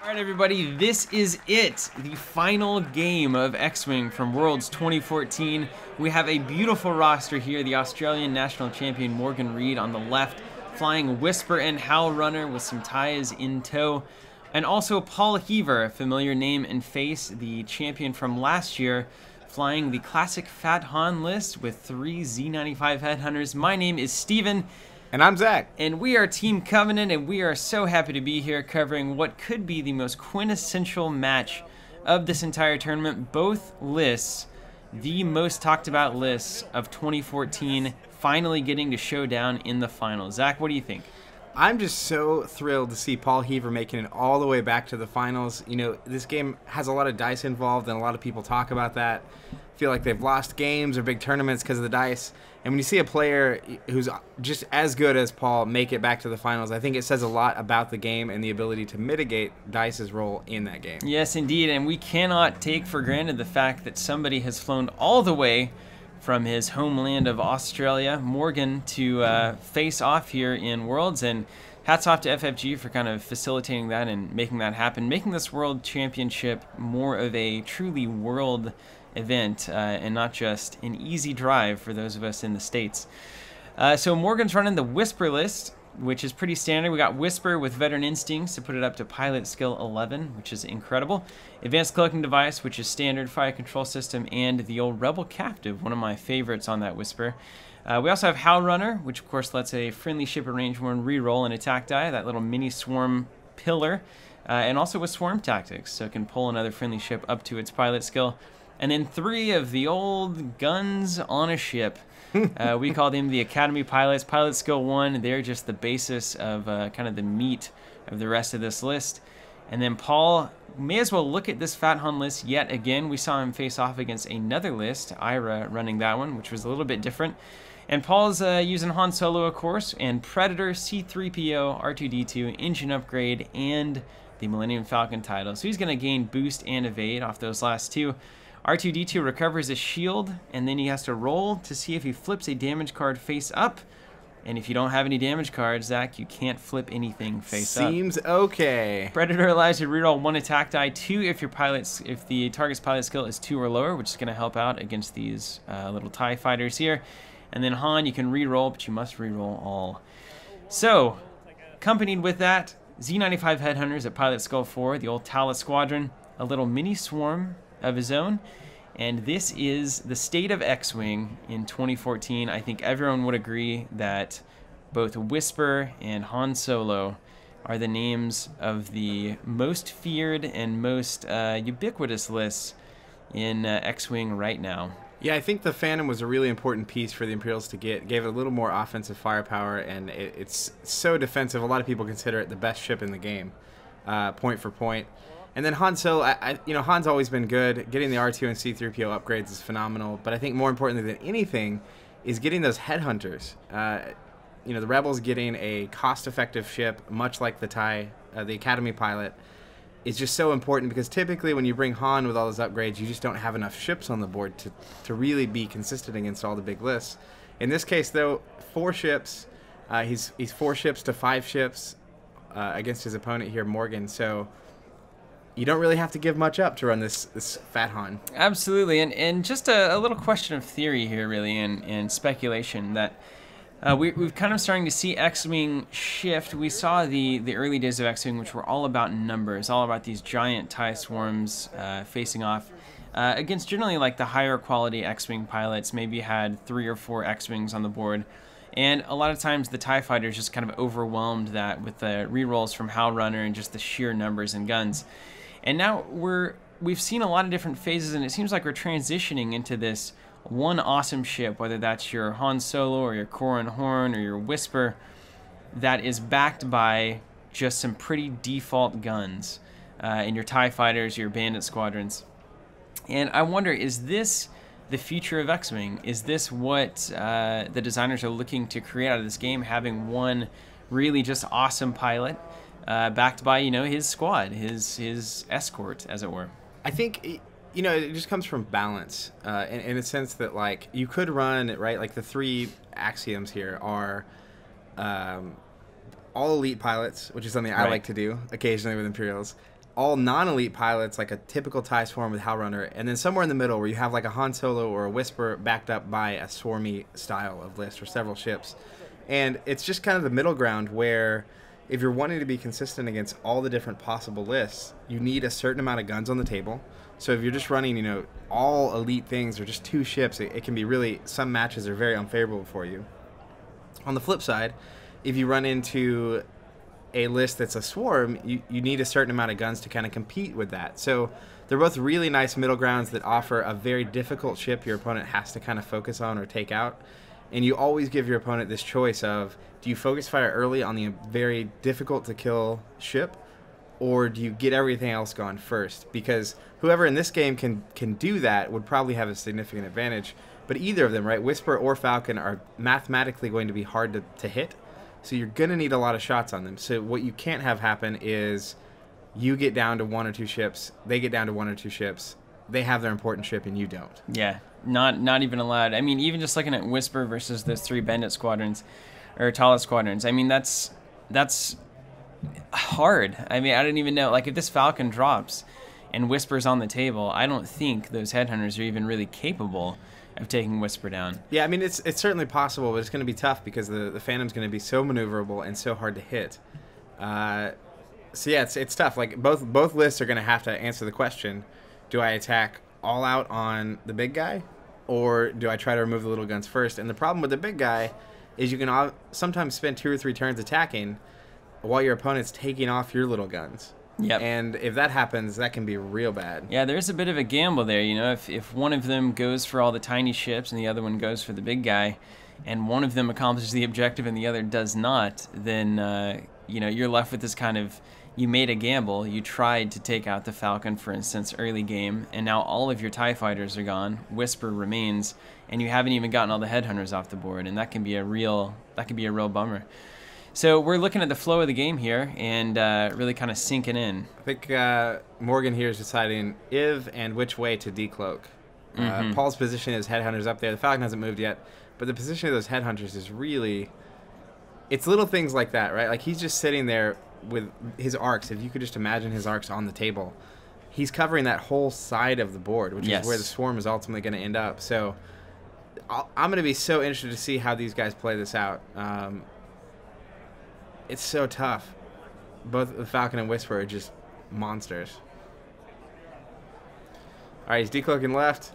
All right, everybody, this is it, the final game of X-Wing from Worlds 2014. We have a beautiful roster here, the Australian national champion Morgan Reid on the left, flying Whisper and Howl Runner with some ties in tow, and also Paul Heaver, a familiar name and face, the champion from last year, flying the classic Fat Han list with 3 Z95 headhunters. My name is Steven. And I'm Zach. And we are Team Covenant, and we are so happy to be here covering what could be the most quintessential match of this entire tournament. Both lists, the most talked about lists of 2014, finally getting to show down in the finals. Zach, what do you think? I'm just so thrilled to see Paul Heaver making it all the way back to the finals. You know, this game has a lot of dice involved, and a lot of people talk about that. Feel like they've lost games or big tournaments because of the dice. And when you see a player who's just as good as Paul make it back to the finals, I think it says a lot about the game and the ability to mitigate Dice's role in that game. Yes, indeed. And we cannot take for granted the fact that somebody has flown all the way from his homeland of Australia, Morgan, to face off here in Worlds. And hats off to FFG for kind of facilitating that and making that happen, making this World Championship more of a truly world event and not just an easy drive for those of us in the States. So Morgan's running the Whisper list, which is pretty standard. We got Whisper with Veteran Instincts to put it up to Pilot Skill 11, which is incredible. Advanced Cloaking Device, which is standard. Fire Control System, and the old Rebel Captive, one of my favorites on that Whisper. We also have Howl Runner, which of course lets a friendly ship or range one reroll an attack die, that little mini swarm pillar, and also with Swarm Tactics, so it can pull another friendly ship up to its pilot skill. And then 3 of the old guns on a ship. We call them the Academy Pilots. Pilot Skill 1, they're just the basis of kind of the meat of the rest of this list. And then Paul may as well look at this Fat Han list yet again. We saw him face off against another list, Ira running that one, which was a little bit different. And Paul's using Han Solo, of course, and Predator, C-3PO, R2-D2, Engine Upgrade, and the Millennium Falcon title. So he's going to gain Boost and Evade off those last 2. R2-D2 recovers his shield, and then he has to roll to see if he flips a damage card face up. And if you don't have any damage cards, Zach, you can't flip anything face up. Seems okay. Predator allows you to reroll 1 attack die, 2 if the target's pilot skill is 2 or lower, which is going to help out against these little TIE fighters here. And then Han, you can reroll, but you must reroll all. So, accompanied with that, Z95 Headhunters at Pilot Skull 4, the old Talus Squadron, a little mini swarm of his own, and this is the state of X-Wing in 2014. I think everyone would agree that both Whisper and Han Solo are the names of the most feared and most ubiquitous lists in X-Wing right now. Yeah, I think the Phantom was a really important piece for the Imperials to get. Gave it a little more offensive firepower, and it's so defensive. A lot of people consider it the best ship in the game, point for point. And then Han Solo, you know, Han's always been good. Getting the R2 and C-3PO upgrades is phenomenal. But I think more importantly than anything is getting those headhunters. You know, the Rebels getting a cost-effective ship, much like the TIE, the Academy Pilot, is just so important because typically when you bring Han with all those upgrades, you just don't have enough ships on the board to really be consistent against all the big lists. In this case, though, 4 ships. He's 4 ships to 5 ships against his opponent here, Morgan. So you don't really have to give much up to run this Fat Han. Absolutely, and just a little question of theory here, really, and speculation that we've kind of starting to see X-Wing shift. We saw the early days of X-Wing, which were all about numbers, all about these giant TIE swarms facing off against generally like the higher quality X-Wing pilots. Maybe you had 3 or 4 X-Wings on the board. And a lot of times the TIE fighters just kind of overwhelmed that with the rerolls from Howl Runner and just the sheer numbers and guns. And now we've seen a lot of different phases, and it seems like we're transitioning into this one awesome ship, whether that's your Han Solo or your Corran Horn or your Whisper, that is backed by just some pretty default guns in your TIE fighters, your bandit squadrons. And I wonder, is this the future of X-Wing? Is this what the designers are looking to create out of this game, having one really just awesome pilot backed by, you know, his squad, his escort, as it were? I think, you know, it just comes from balance in a sense that, like, you could run, right, like the 3 axioms here are all elite pilots, which is something I like to do occasionally with Imperials, all non-elite pilots, like a typical TIE swarm with Hell Runner, and then somewhere in the middle where you have like a Han Solo or a Whisper backed up by a swarmy style of list or several ships. And it's just kind of the middle ground where if you're wanting to be consistent against all the different possible lists, you need a certain amount of guns on the table. So if you're just running, you know, all elite things or just 2 ships, it can be really, some matches are very unfavorable for you. On the flip side, if you run into a list that's a swarm, you need a certain amount of guns to kind of compete with that. So they're both really nice middle grounds that offer a very difficult ship your opponent has to kind of focus on or take out. And you always give your opponent this choice of, do you focus fire early on the very difficult to kill ship, or do you get everything else gone first? Because whoever in this game can do that would probably have a significant advantage. But either of them, right, Whisper or Falcon, are mathematically going to be hard to hit. So you're going to need a lot of shots on them. So what you can't have happen is you get down to 1 or 2 ships, they get down to 1 or 2 ships, they have their important ship and you don't. Yeah, not even allowed. I mean, even just looking at Whisper versus those 3 Bandit squadrons, or Tala squadrons, I mean, that's hard. I mean, I don't even know. Like, if this Falcon drops and Whisper's on the table, I don't think those headhunters are even really capable of taking Whisper down. Yeah, I mean, it's certainly possible, but it's going to be tough because the Phantom's going to be so maneuverable and so hard to hit. So yeah, it's tough. Like, both lists are going to have to answer the question, do I attack all out on the big guy, or do I try to remove the little guns first? And the problem with the big guy is you can sometimes spend 2 or 3 turns attacking while your opponent's taking off your little guns. Yep. And if that happens, that can be real bad. Yeah, there's a bit of a gamble there, you know. If one of them goes for all the tiny ships and the other one goes for the big guy, and one of them accomplishes the objective and the other does not, then you know, you're left with this kind of, you made a gamble. You tried to take out the Falcon, for instance, early game, and now all of your TIE fighters are gone. Whisper remains, and you haven't even gotten all the headhunters off the board, and that can be a real bummer. So we're looking at the flow of the game here and really kind of sinking in. I think Morgan here is deciding if and which way to decloak. Paul's position is headhunters up there. The Falcon hasn't moved yet, but the position of those headhunters is really, it's little things like that, right? Like, he's just sitting there with his arcs. If you could just imagine his arcs on the table, he's covering that whole side of the board, which is where the swarm is ultimately going to end up. So I'm going to be so interested to see how these guys play this out. It's so tough. Both the Falcon and Whisper are just monsters. All right, he's decloaking left.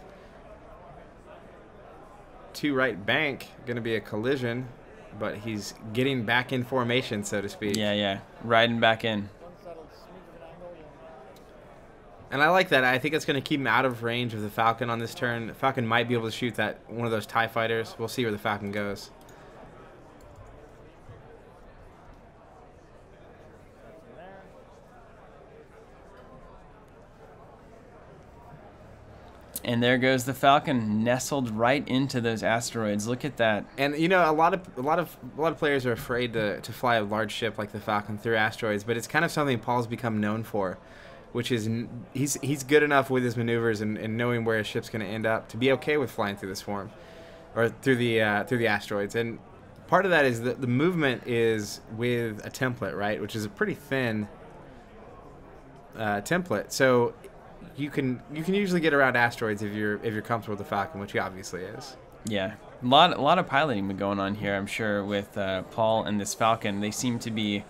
2 right bank. Going to be a collision, but he's getting back in formation, so to speak. Yeah, riding back in. And I like that. I think it's going to keep him out of range of the Falcon on this turn. The Falcon might be able to shoot that one of those TIE fighters. We'll see where the Falcon goes. And there goes the Falcon, nestled right into those asteroids. Look at that. And you know, a lot of players are afraid to fly a large ship like the Falcon through asteroids, but it's kind of something Paul's become known for, which is he's good enough with his maneuvers and knowing where his ship's going to end up to be okay with flying through the swarm or through the asteroids. And part of that is the movement is with a template, right, which is a pretty thin template. So you can usually get around asteroids if you're comfortable with the Falcon, which he obviously is. Yeah, a lot of piloting been going on here, I'm sure, with Paul and this Falcon. They seem to be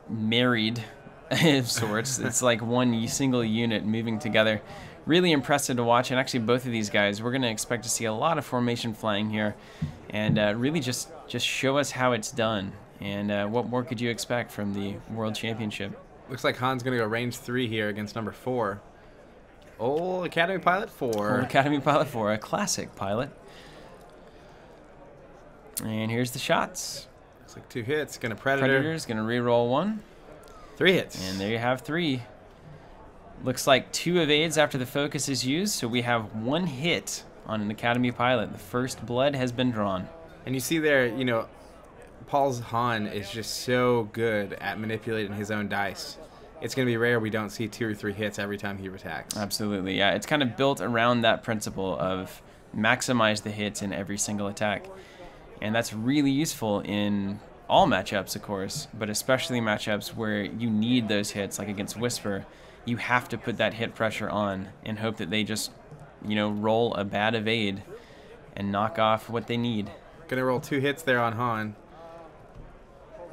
married of sorts. It's like one single unit moving together. Really impressive to watch, and actually both of these guys, we're going to expect to see a lot of formation flying here, and really just show us how it's done. And what more could you expect from the World Championship? Looks like Han's going to go range 3 here against number 4. Old Academy Pilot 4. Old Academy Pilot 4, a classic pilot. And here's the shots. Looks like 2 hits. Going to Predator. Predator's going to re-roll 1. 3 hits. And there you have 3. Looks like 2 evades after the focus is used, so we have 1 hit on an Academy Pilot. The first blood has been drawn. And you see there, you know, Paul's Han is just so good at manipulating his own dice. It's going to be rare we don't see 2 or 3 hits every time he attacks. Absolutely, yeah. It's kind of built around that principle of maximize the hits in every single attack. And that's really useful in all matchups, of course, but especially matchups where you need those hits, like against Whisper. You have to put that hit pressure on and hope that they just, you know, roll a bad evade and knock off what they need. Gonna roll 2 hits there on Han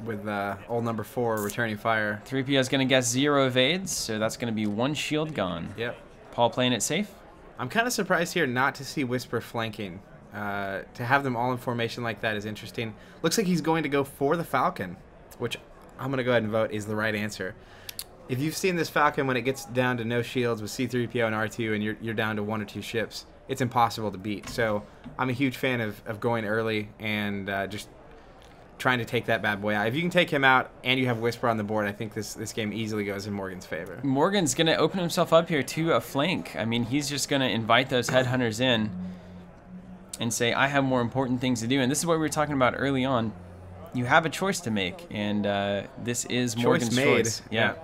with old number 4 returning fire. 3PO is going to guess 0 evades, so that's going to be 1 shield gone. Yep. Paul playing it safe. I'm kind of surprised here not to see Whisper flanking. To have them all in formation like that is interesting. Looks like he's going to go for the Falcon, which I'm going to go ahead and vote is the right answer. If you've seen this Falcon when it gets down to no shields with C-3PO and R2 and you're down to 1 or 2 ships, it's impossible to beat. So I'm a huge fan of going early and just trying to take that bad boy out. If you can take him out and you have Whisper on the board, I think this game easily goes in Morgan's favor. Morgan's going to open himself up here to a flank. I mean, he's just going to invite those headhunters in and say, I have more important things to do. And this is what we were talking about early on. You have a choice to make, and this is Morgan's choice. Yeah.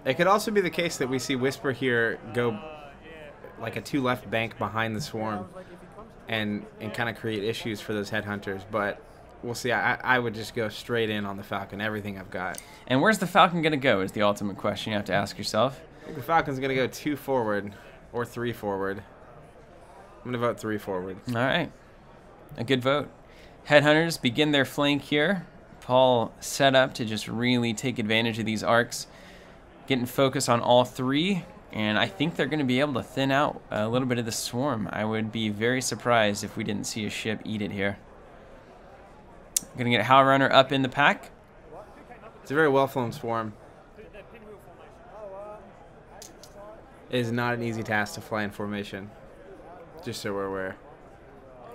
It could also be the case that we see Whisper here go like a 2 left bank behind the swarm and kind of create issues for those headhunters, but we'll see. I would just go straight in on the Falcon, everything I've got. And where's the Falcon going to go is the ultimate question you have to ask yourself. I think the Falcon's going to go 2 forward or 3 forward. I'm going to vote 3 forward. All right. A good vote. Headhunters begin their flank here. Paul set up to just really take advantage of these arcs, getting focus on all 3. And I think they're going to be able to thin out a little bit of the swarm. I would be very surprised if we didn't see a ship eat it here. Going to get Howl Runner up in the pack. It's a very well-flown swarm. It is not an easy task to fly in formation, just so we're aware.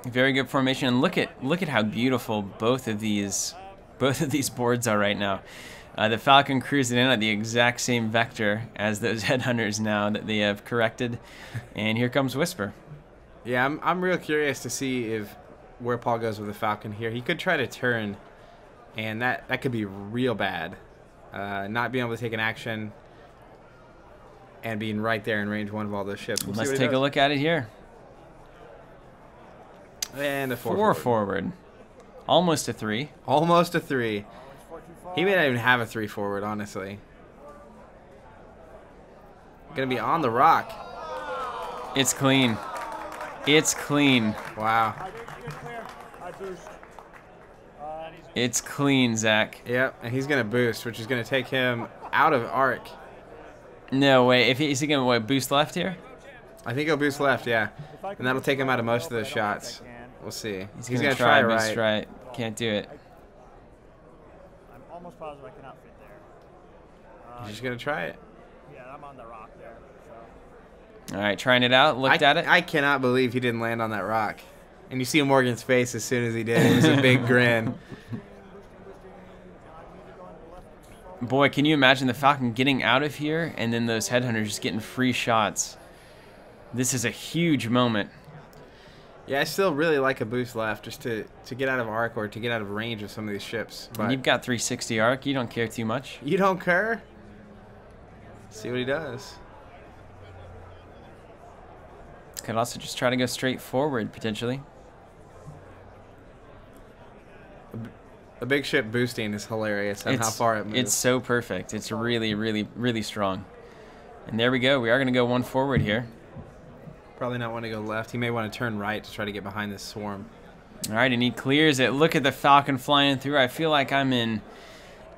Very good formation. And look at how beautiful both of these boards are right now. The Falcon cruising in at the exact same vector as those headhunters now that they have corrected. And here comes Whisper. Yeah, I'm real curious to see where Paul goes with the Falcon here. He could try to turn, and that could be real bad. Not being able to take an action and being right there in range 1 of all those ships. Let's take a look at it here. And a 4 forward. Almost a 3. Almost a 3. He may not even have a 3 forward, honestly. Gonna be on the rock. It's clean. It's clean. Wow. It's clean, Zach. Yep, and he's gonna boost, which is gonna take him out of arc. No way. Is he gonna boost left here? I think he'll boost left, yeah, and that'll take him out of most of those shots. We'll see. He's gonna try boost right. Can't do it. Almost positive I cannot fit there. He's just gonna try it. Yeah, I'm on the rock there. So. All right, trying it out. Looked at it. I cannot believe he didn't land on that rock. And you see Morgan's face as soon as he did. It was a big grin. Boy, can you imagine the Falcon getting out of here and then those headhunters just getting free shots? This is a huge moment. Yeah, I still really like a boost left just to get out of arc or to get out of range of some of these ships. But you've got 360 arc. You don't care too much. You don't care? See what he does. Could also just try to go straight forward, potentially. A big ship boosting is hilarious on how far it moves. It's so perfect. It's really, really, really strong. And there we go. We are going to go 1 forward here. Probably not want to go left. He may want to turn right to try to get behind this swarm. All right, and he clears it. Look at the Falcon flying through. I feel like I'm in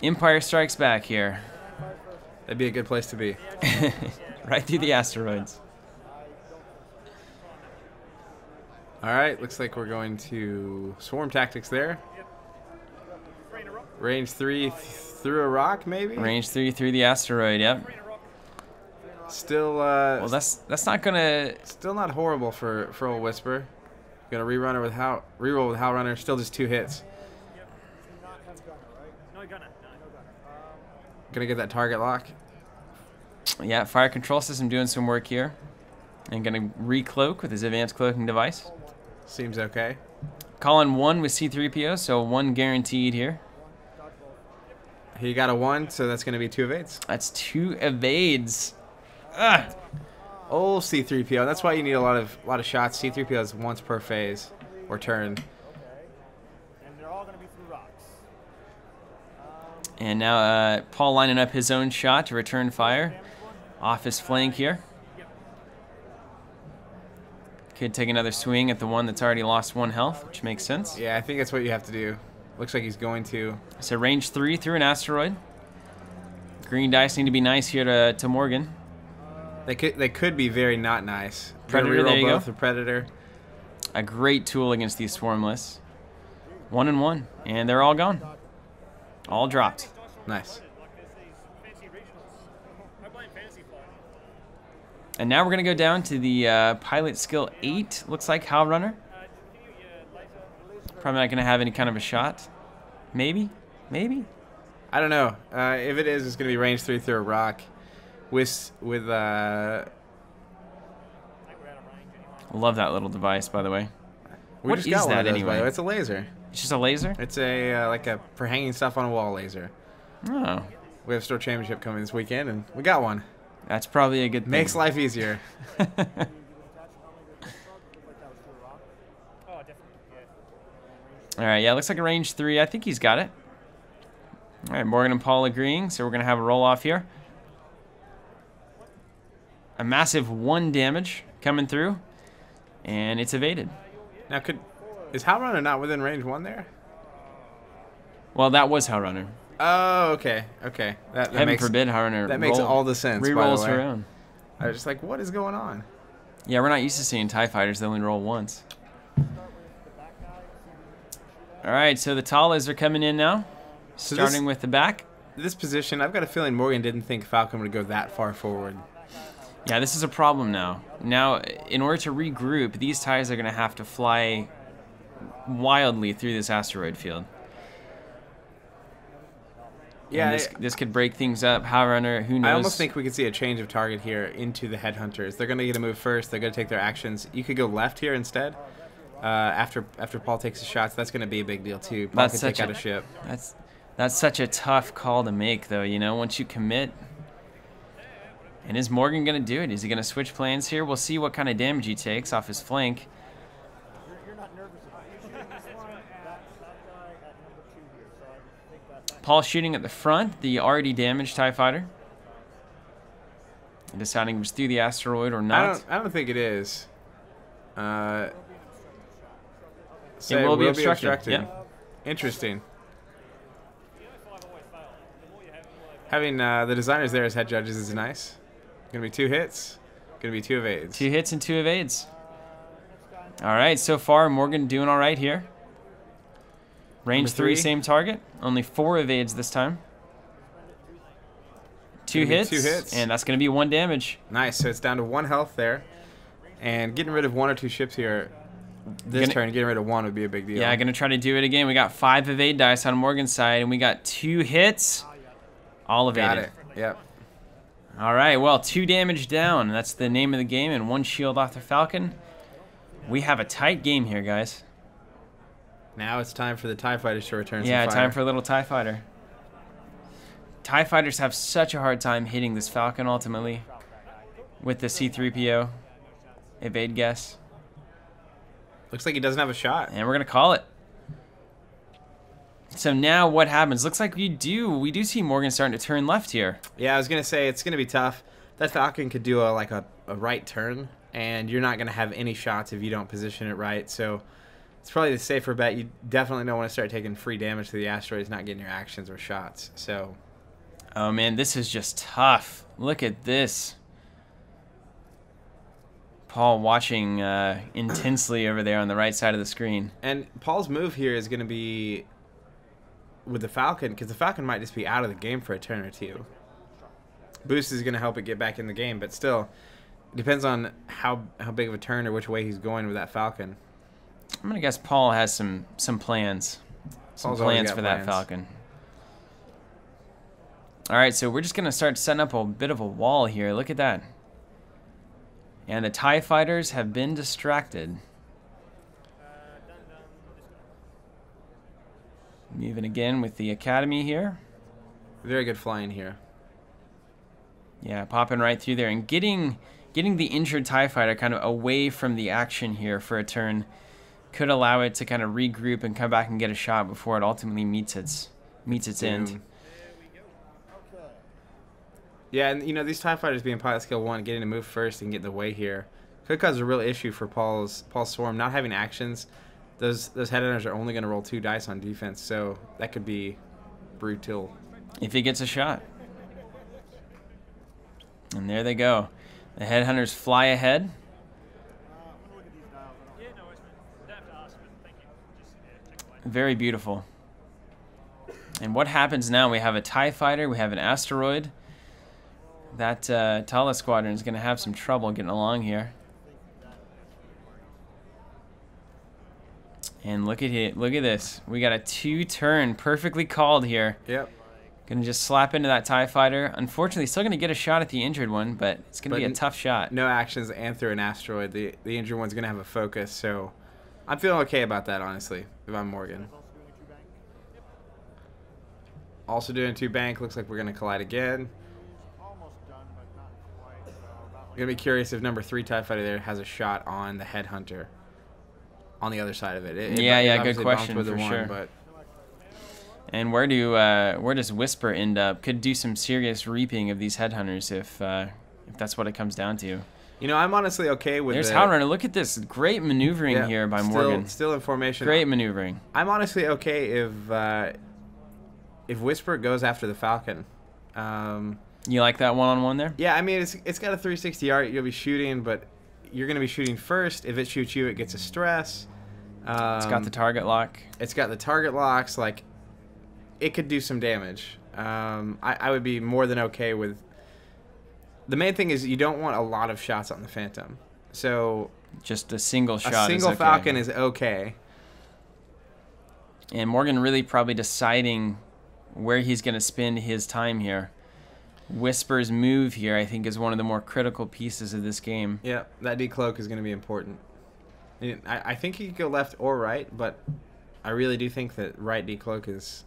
Empire Strikes Back here. That'd be a good place to be. Right through the asteroids. All right, looks like we're going to swarm tactics there. Range 3 through a rock, maybe? Range 3 through the asteroid, yep. Still, well, that's not gonna. Still not horrible for old Whisper. Gonna reroll with Howl Runner. Still just 2 hits. Gonna get that target lock. Yeah, fire control system doing some work here, and gonna recloak with his advanced cloaking device. Seems okay. Calling 1 with C-3PO, so 1 guaranteed here. He got a 1, so that's gonna be 2 evades. That's 2 evades. Ugh. Old C-3PO. That's why you need a lot of shots. C-3PO is once per phase or turn. And now Paul lining up his own shot to return fire off his flank here. Could take another swing at the one that's already lost 1 health, which makes sense. Yeah, I think that's what you have to do. Looks like he's going to. So range 3 through an asteroid. Green dice need to be nice here to Morgan. They could be very not nice. Predator, there you go. Both a Predator. A great tool against these swarmless. 1 and 1, and they're all gone. All dropped. Nice. And now we're going to go down to the pilot skill 8, looks like, How Runner. Probably not going to have any kind of a shot. Maybe? Maybe? I don't know. If it is, it's going to be range 3 through a rock. Love that little device, by the way. What just is got one that of those, anyway? by the way. It's a laser. It's just a laser? It's a like a for hanging stuff on a wall laser. Oh. We have store championship coming this weekend, and we got one. That's probably a good thing. Makes life easier. All right, yeah, looks like a range 3. I think he's got it. All right, Morgan and Paul agreeing, so we're going to have a roll-off here. A massive 1 damage coming through, and it's evaded. Now, is How Runner not within range 1 there? Well, that was How Runner. Oh, okay, okay. Heaven forbid How Runner. That makes all the sense. Rerolls her own. I was just like, what is going on? Yeah, we're not used to seeing TIE fighters. They only roll once. All right, so the Talas are coming in now, starting with the back. This position, I've got a feeling Morgan didn't think Falcon would go that far forward. Yeah, this is a problem now. Now, in order to regroup, these TIEs are going to have to fly wildly through this asteroid field. Yeah, this could break things up. How Runner, who knows? I almost think we could see a change of target here into the Headhunters. They're going to get a move first. They're going to take their actions. You could go left here instead. After Paul takes his shots, that's going to be a big deal too. Paul can take out a ship. That's such a tough call to make, though. You know, once you commit. And is Morgan going to do it? Is he going to switch plans here? We'll see what kind of damage he takes off his flank. Paul shooting at the front, the already damaged TIE fighter. Deciding if it's through the asteroid or not. I don't think it is. It will be obstructed. Yeah. Interesting. Having the designers there as head judges is nice. Gonna be 2 hits. Gonna be 2 evades. 2 hits and 2 evades. All right, so far Morgan doing all right here. Range 3, same target. Only 4 evades this time. 2 hits. 2 hits. And that's gonna be 1 damage. Nice. So it's down to 1 health there. And getting rid of 1 or 2 ships here this turn, getting rid of 1 would be a big deal. Yeah, gonna try to do it again. We got 5 evade dice on Morgan's side, and we got 2 hits. All evaded. Got it. Yep. All right, well, 2 damage down. That's the name of the game, and 1 shield off the Falcon. We have a tight game here, guys. Now it's time for the TIE fighters to return some fire. fire. Time for a little TIE fighter. TIE fighters have such a hard time hitting this Falcon, ultimately, with the C-3PO evade guess. Looks like he doesn't have a shot. And we're going to call it. So now what happens? Looks like we do see Morgan starting to turn left here. Yeah, I was going to say it's going to be tough. That Falcon could do a right turn, and you're not going to have any shots if you don't position it right. So it's probably the safer bet. You definitely don't want to start taking free damage to the asteroids, not getting your actions or shots. So, oh man, this is just tough. Look at this. Paul watching intensely over there on the right side of the screen. And Paul's move here is going to be with the Falcon, because the Falcon might just be out of the game for a turn or 2. Boost is going to help it get back in the game, but still, it depends on how big of a turn or which way he's going with that Falcon. I'm going to guess Paul has some plans. Some plans for that Falcon. All right, so we're just going to start setting up a bit of a wall here. Look at that. And the TIE fighters have been distracted. Moving again with the Academy here. Very good flying here. Yeah, popping right through there and getting the injured TIE fighter kind of away from the action here for a turn could allow it to kind of regroup and come back and get a shot before it ultimately meets its end. Yeah, and you know, these TIE fighters being pilot skill 1, getting to move first and get in the way here could cause a real issue for Paul's Swarm. Not having actions, those headhunters are only going to roll 2 dice on defense, so that could be brutal. If he gets a shot. And there they go. The headhunters fly ahead. Very beautiful. And what happens now? We have a TIE fighter, we have an asteroid. That Tala squadron is going to have some trouble getting along here. And look at it. Look at this. We got a 2-turn perfectly called here. Yep. Going to just slap into that TIE fighter. Unfortunately, still going to get a shot at the injured one, but it's going to be a tough shot. No actions and through an asteroid. The injured one's going to have a focus, so I'm feeling okay about that, honestly, if I'm Morgan. Also doing 2 bank. Looks like we're going to collide again. I'm going to be curious if number 3 TIE fighter there has a shot on the headhunter on the other side of it. Yeah, good question with for one, sure. But and where does Whisper end up? Could do some serious reaping of these headhunters if that's what it comes down to. You know, I'm honestly okay with There's Howrunner. Look at this. Great maneuvering here by Morgan. Still in formation. Great maneuvering. I'm honestly okay if Whisper goes after the Falcon. You like that one-on-one there? Yeah, I mean, it's got a 360 art. You'll be shooting, but you're going to be shooting first. If it shoots you, it gets a stress. It's got the target lock. It's got the target locks. Like, it could do some damage. I would be more than okay with... The main thing is you don't want a lot of shots on the Phantom. So... Just a single shot A single Falcon is okay. And Morgan really probably deciding where he's going to spend his time here. Whisper's move here, I think, is one of the more critical pieces of this game. Yeah, that decloak is going to be important. I think he could go left or right, but I really do think that right decloak is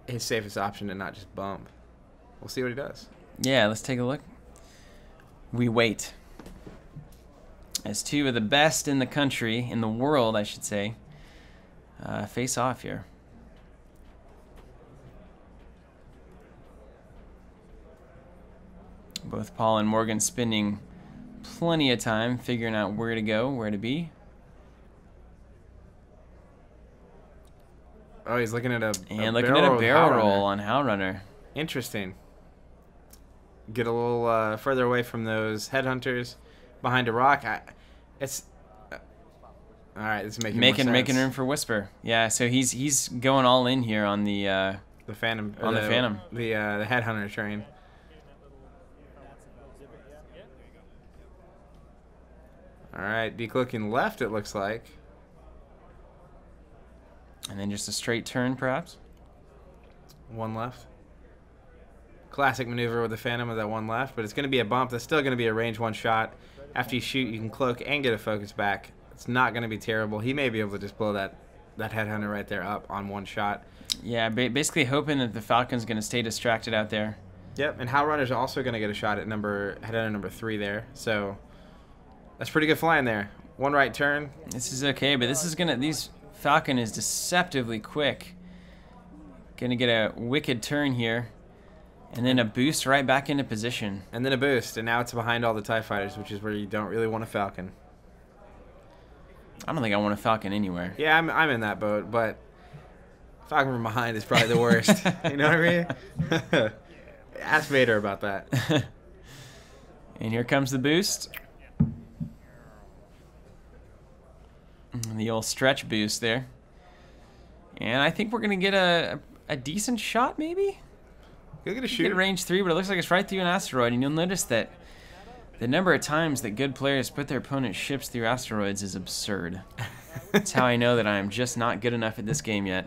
his safest option to not just bump. We'll see what he does. Yeah, let's take a look. We wait. As 2 of the best in the country, in the world, I should say, face off here. Both Paul and Morgan spending plenty of time figuring out where to go, where to be. Oh, he's looking at a barrel roll on Howrunner. Interesting. Get a little further away from those headhunters behind a rock. All right, it's making room for Whisper. Yeah, so he's going all in here on the Phantom the headhunter train. All right, decloaking left, it looks like. And then just a straight turn, perhaps? 1 left. Classic maneuver with the Phantom with that 1 left, but it's going to be a bump. That's still going to be a range 1 shot. After you shoot, you can cloak and get a focus back. It's not going to be terrible. He may be able to just blow that headhunter right there up on 1 shot. Yeah, basically hoping that the Falcon's going to stay distracted out there. Yep, and Howrunner's also going to get a shot at headhunter number 3 there. So that's pretty good flying there. 1 right turn. This is okay, but these Falcon is deceptively quick. Gonna get a wicked turn here. And then a boost right back into position. And then a boost, and now it's behind all the TIE fighters, which is where you don't really want a Falcon. I don't think I want a Falcon anywhere. Yeah, I'm in that boat, but Falcon from behind is probably the worst. You know what I mean? Ask Vader about that. And here comes the boost. The old stretch boost there. And I think we're going to get a decent shot, maybe? You'll get a shoot. Get range 3, but it looks like it's right through an asteroid. And you'll notice that the number of times that good players put their opponent's ships through asteroids is absurd. That's how I know that I am just not good enough at this game yet.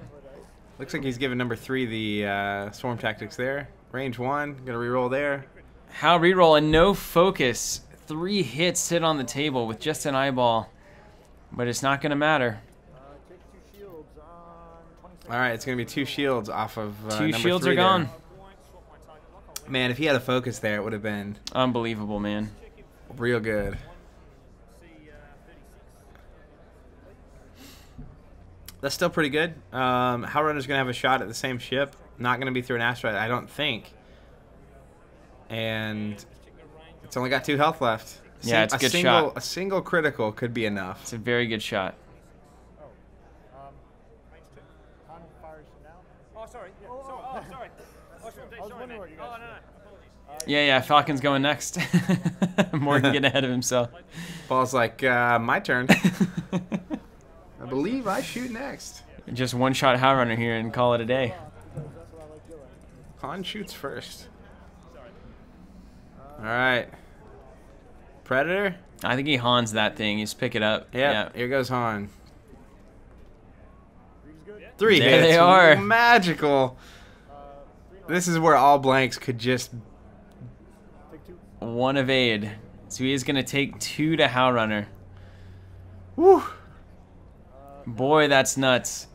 Looks like he's giving number 3 the swarm tactics there. Range 1, going to reroll there. How reroll and no focus. 3 hits sit on the table with just an eyeball. But it's not going to matter. All right, it's going to be 2 shields off of Two number shields 3 are gone. Man, if he had a focus there, it would have been unbelievable, man. Real good. That's still pretty good. Howrunner's going to have a shot at the same ship. Not going to be through an asteroid, I don't think. And it's only got 2 health left. Yeah, it's a good shot. A single critical could be enough. It's a very good shot. Yeah, Falcon's going next. Morgan getting ahead of himself. Paul's like, my turn. I believe I shoot next. Just one shot High Runner here and call it a day. Han shoots first. All right. Predator? I think he Hans that thing. He's pick it up. Yep, Yeah. Here goes Han. 3 There hits. they are. Magical. This is where all blanks could just... One evade. So he is going to take 2 to How Runner. Woo. Boy, that's nuts.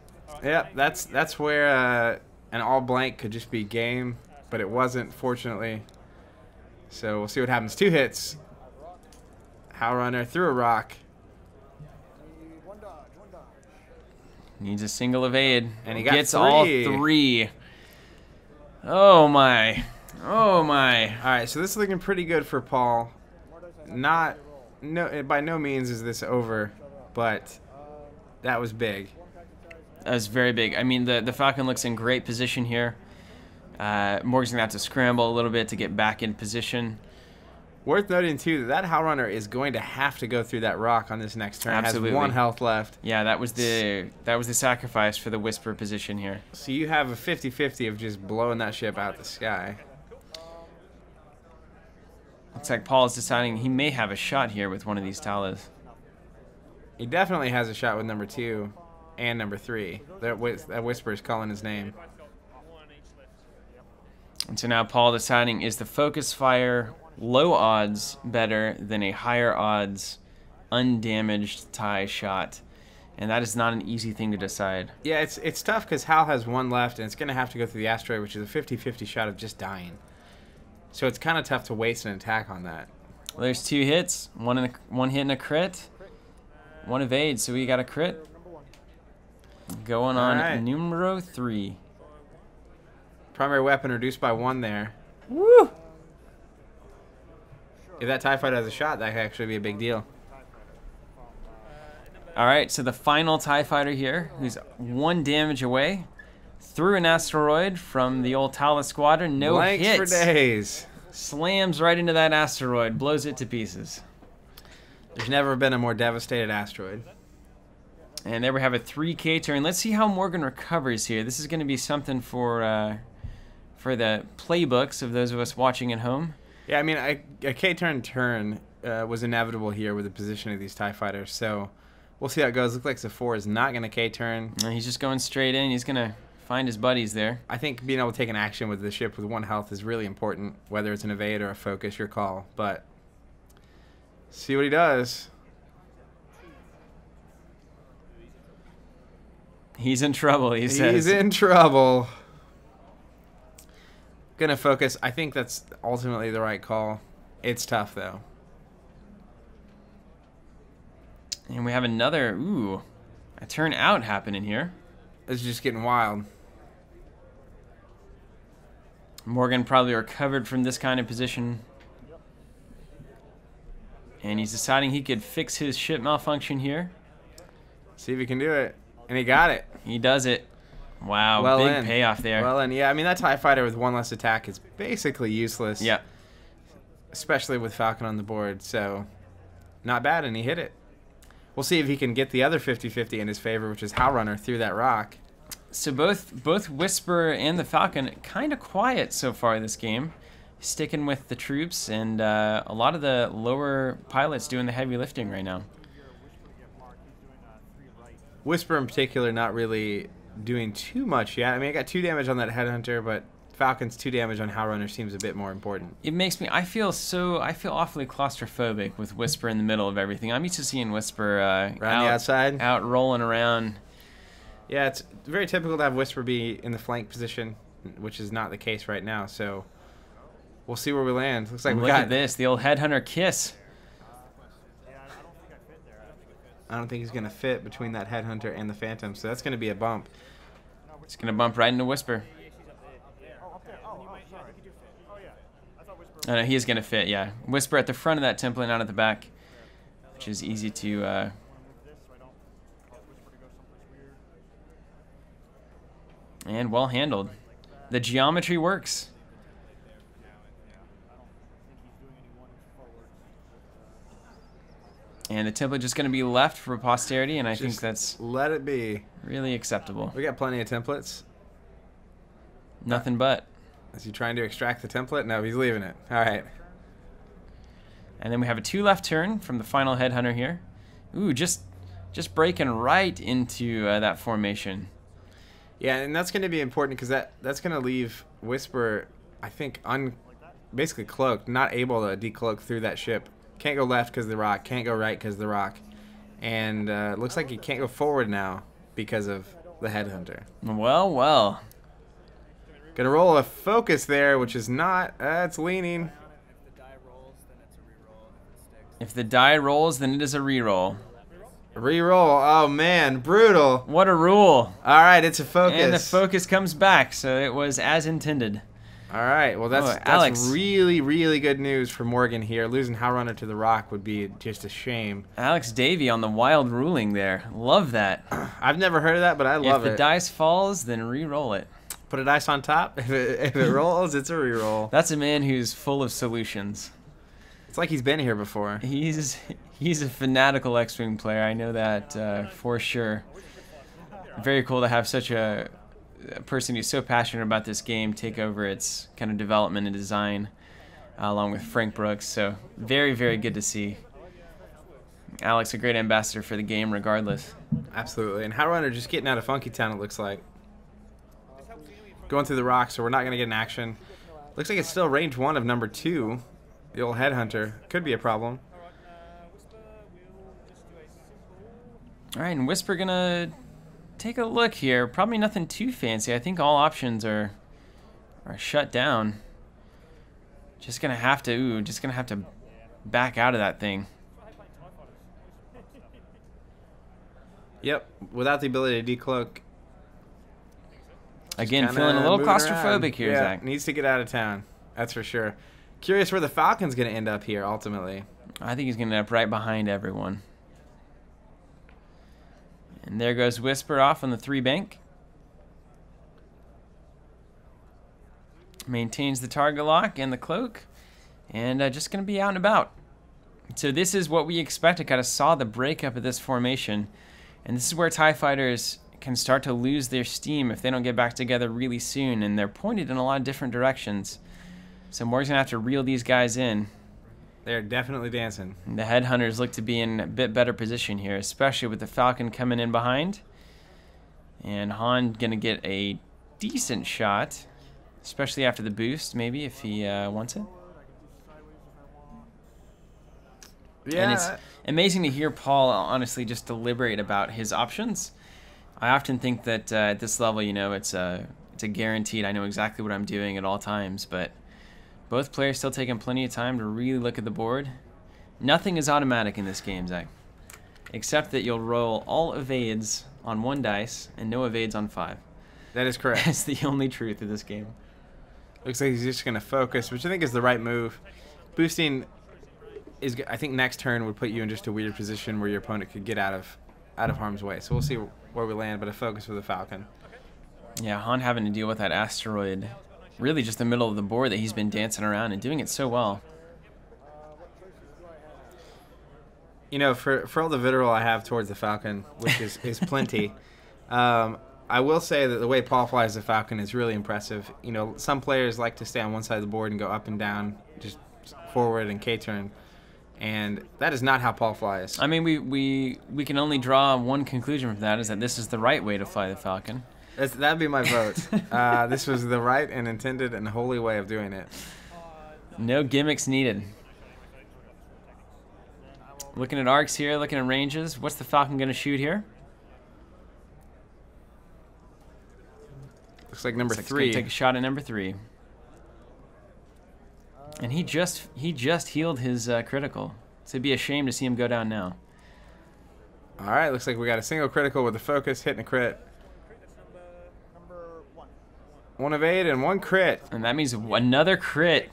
Yep, that's where an all blank could just be game, but it wasn't, fortunately. So we'll see what happens. 2 hits. How Runner threw a rock. Needs a single evade. And he got gets 3. all 3. Oh my. Oh my. All right, so this is looking pretty good for Paul. By no means is this over, but that was big. That was very big. I mean, the Falcon looks in great position here. Morgan's going to have to scramble a little bit to get back in position. Worth noting, too, that How Runner is going to have to go through that rock on this next turn. Absolutely. It has 1 health left. Yeah, that was the sacrifice for the Whisper position here. So you have a 50-50 of just blowing that ship out the sky. Looks like Paul is deciding he may have a shot here with one of these Talas. He definitely has a shot with number 2 and number 3. That Whisper is calling his name. And so now Paul deciding, is the focus fire low odds better than a higher odds undamaged tie shot? And that is not an easy thing to decide. Yeah, it's tough because Hal has 1 left, and it's going to have to go through the asteroid, which is a 50-50 shot of just dying. So it's kind of tough to waste an attack on that. Well, there's 2 hits, one hit and a crit, 1 evade, so we got a crit. Going on right. numero 3. Primary weapon reduced by 1 there. Woo! If that TIE fighter has a shot, that could actually be a big deal. All right, so the final TIE fighter here, who's 1 damage away, threw an asteroid from the old Tala squadron. No Blanks hits. for days. Slams right into that asteroid, blows it to pieces. There's never been a more devastated asteroid. And there we have a 3K turn. Let's see how Morgan recovers here. This is going to be something for the playbooks of those of us watching at home. Yeah, I mean, a K-turn was inevitable here with the position of these TIE fighters. So we'll see how it goes. Looks like Zephyr is not going to K-turn. He's just going straight in. He's going to find his buddies there. I think being able to take an action with the ship with 1 health is really important, whether it's an evade or a focus, your call. But see what he does. He's in trouble, he says. He's in trouble. Gonna focus. I think that's ultimately the right call. It's tough, though. And we have another, a turn out happening here. It's just getting wild. Morgan probably recovered from this kind of position. And he's deciding he could fix his ship malfunction here. See if he can do it. And he got it. He does it. Wow, Well big in. payoff there. Well, and yeah, I mean, that TIE fighter with 1 less attack is basically useless. Yeah. Especially with Falcon on the board. So, not bad, and he hit it. We'll see if he can get the other 50-50 in his favor, which is How Runner through that rock. So both Whisper and the Falcon kind of quiet so far this game. Sticking with the troops, and a lot of the lower pilots doing the heavy lifting right now. Whisper in particular not really doing too much yet. I mean, I got 2 damage on that Headhunter, but Falcon's 2 damage on How Runner seems a bit more important. It makes me, I feel awfully claustrophobic with Whisper in the middle of everything. I'm used to seeing Whisper Around the outside? out rolling around. Yeah, it's very typical to have Whisper be in the flank position, which is not the case right now, so we'll see where we land. Looks like we Look got at this, the old Headhunter kiss. I don't think he's going to fit between that Headhunter and the Phantom, so that's going to be a bump. It's going to bump right into Whisper. Oh, no, he is going to fit, yeah. Whisper at the front of that template, not at the back, which is easy to... and well handled. The geometry works. And the template just going to be left for posterity, and I think that's let it be. Really acceptable. We got plenty of templates. Nothing but. Is he trying to extract the template? No, he's leaving it. All right. And then we have a 2 left turn from the final headhunter here. Ooh, just breaking right into that formation. Yeah, and that's going to be important because that's going to leave Whisper, I think, basically cloaked, not able to decloak through that ship. Can't go left because of the rock. Can't go right because of the rock. And looks like he can't go forward now because of the headhunter. Well, well. Gonna roll a focus there, which is not. It's leaning. If the die rolls, then it is a reroll. Reroll. Oh man, brutal. What a rule. All right, it's a focus. And the focus comes back, so it was as intended. All right, well that's really, really good news for Morgan here. Losing Howrunner to the rock would be just a shame. Alex Davey on the wild ruling there. Love that. I've never heard of that, but I love it. If the dice falls, then re-roll it. Put a dice on top. If it rolls, it's a re-roll. That's a man who's full of solutions. It's like he's been here before. He's a fanatical X-Wing player. I know that for sure. Very cool to have such a person who's so passionate about this game take over its kind of development and design along with Frank Brooks. So very, very good to see. Alex, a great ambassador for the game regardless. Absolutely. And Howrunner just getting out of Funky Town, it looks like. Going through the rocks, so we're not going to get an action. Looks like it's still range 1 of number 2. The old headhunter. Could be a problem. All right, and Whisper going to take a look here. Probably nothing too fancy. I think all options are shut down. Just gonna have to back out of that thing. Yep, without the ability to decloak. Again, feeling a little claustrophobic here, yeah, Zach. Needs to get out of town. That's for sure. Curious where the Falcon's gonna end up here ultimately. I think he's gonna end up right behind everyone. And there goes Whisper off on the 3 bank. Maintains the target lock and the cloak. And just going to be out and about. So this is what we expected. Kind of saw the breakup of this formation. And this is where TIE fighters can start to lose their steam if they don't get back together really soon. And they're pointed in a lot of different directions. So Morgan's going to have to reel these guys in. They're definitely dancing. The headhunters look to be in a bit better position here, especially with the Falcon coming in behind. And Han going to get a decent shot, especially after the boost, maybe, if he wants it. Yeah. And it's amazing to hear Paul honestly just deliberate about his options. I often think that at this level, you know, it's a guaranteed. I know exactly what I'm doing at all times, but both players still taking plenty of time to really look at the board. Nothing is automatic in this game, Zach, except that you'll roll all evades on 1 dice and no evades on 5. That is correct. That's the only truth of this game. Looks like he's just going to focus, which I think is the right move. Boosting is, I think, next turn would put you in just a weird position where your opponent could get out of harm's way. So we'll see where we land, but a focus with the Falcon. Yeah, Han having to deal with that asteroid. Really just the middle of the board that he's been dancing around and doing it so well. You know, for all the vitriol I have towards the Falcon, which is plenty, I will say that the way Paul flies the Falcon is really impressive. You know, some players like to stay on one side of the board and go up and down, just forward and K-turn. And that is not how Paul flies. I mean, we can only draw one conclusion from that, is that this is the right way to fly the Falcon. That'd be my vote. This was the right and intended and holy way of doing it. No gimmicks needed. Looking at arcs here, looking at ranges. What's the Falcon going to shoot here? Looks like number 3. He's going to take a shot at number 3. And he just healed his critical. So it'd be a shame to see him go down now. All right, looks like we got a single critical with a focus, hitting a crit. 1 evade and 1 crit. And that means another crit